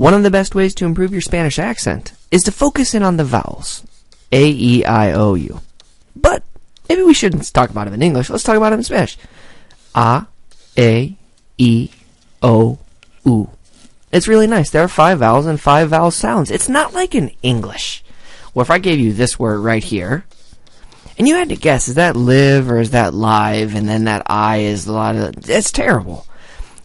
One of the best ways to improve your Spanish accent is to focus in on the vowels. A-E-I-O-U. But maybe we shouldn't talk about them in English. Let's talk about them in Spanish. A, E, I, O, U. It's really nice. There are 5 vowels and 5 vowel sounds. It's not like in English. Well, if I gave you this word right here, and you had to guess, is that live or is that live? And then that I is a lot of... It's terrible.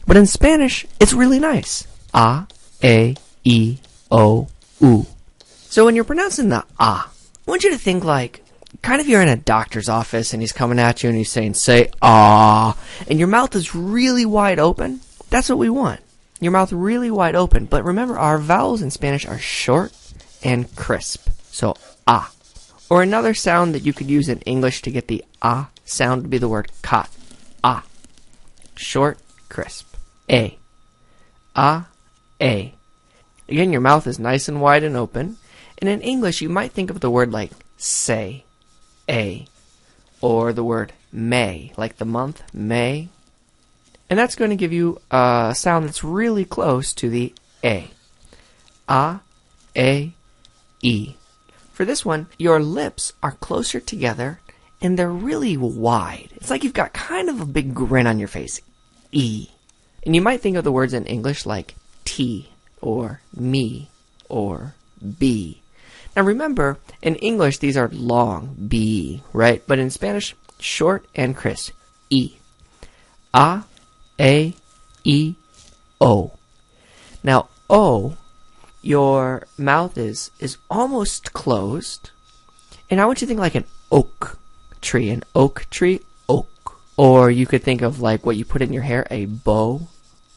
But in Spanish, it's really nice. A, E, I, O, U. So when you're pronouncing the ah, I want you to think like, kind of you're in a doctor's office and he's coming at you and he's saying, say ah, and your mouth is really wide open. That's what we want. Your mouth really wide open. But remember, our vowels in Spanish are short and crisp. So ah. Or another sound that you could use in English to get the ah sound would be the word cat. Ah. Short, crisp. A. Ah, A. Again, your mouth is nice and wide and open. And in English, you might think of the word like say, a, or the word May, like the month May. And that's going to give you a sound that's really close to the A. A, I. For this one, your lips are closer together and they're really wide. It's like you've got kind of a big grin on your face. E. And you might think of the words in English like T, or me, or be. Now remember, in English these are long, B, right? But in Spanish, short and crisp, E. A, I, O. Now, O, your mouth is almost closed. And I want you to think like an oak tree, oak. Or you could think of like what you put in your hair, a bow,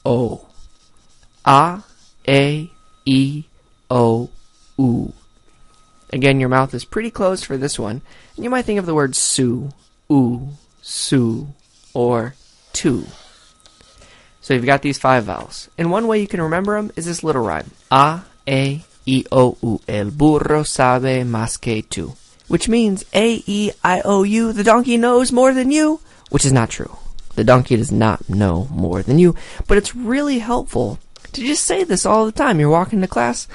O. A, I, O, U. Again, your mouth is pretty closed for this one. And you might think of the word Sue, oo, Sue, or to. So you've got these 5 vowels. And one way you can remember them is this little rhyme. A, I-O-U. El burro sabe más que tú. Which means A-E-I-O-U. The donkey knows more than you. Which is not true. The donkey does not know more than you. But it's really helpful to just say this all the time. You're walking to class.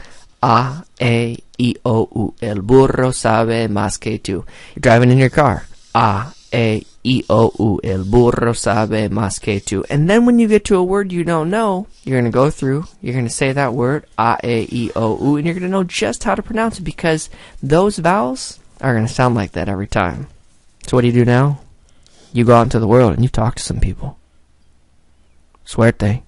A-E-I-O-U. El burro sabe más que tú. You're driving in your car. A-E-I-O-U. El burro sabe más que tú. And then when you get to a word you don't know, you're going to go through, you're going to say that word, A-E-I-O-U, and you're going to know just how to pronounce it because those vowels are going to sound like that every time. So what do you do now? You go out into the world and you talk to some people. Suerte.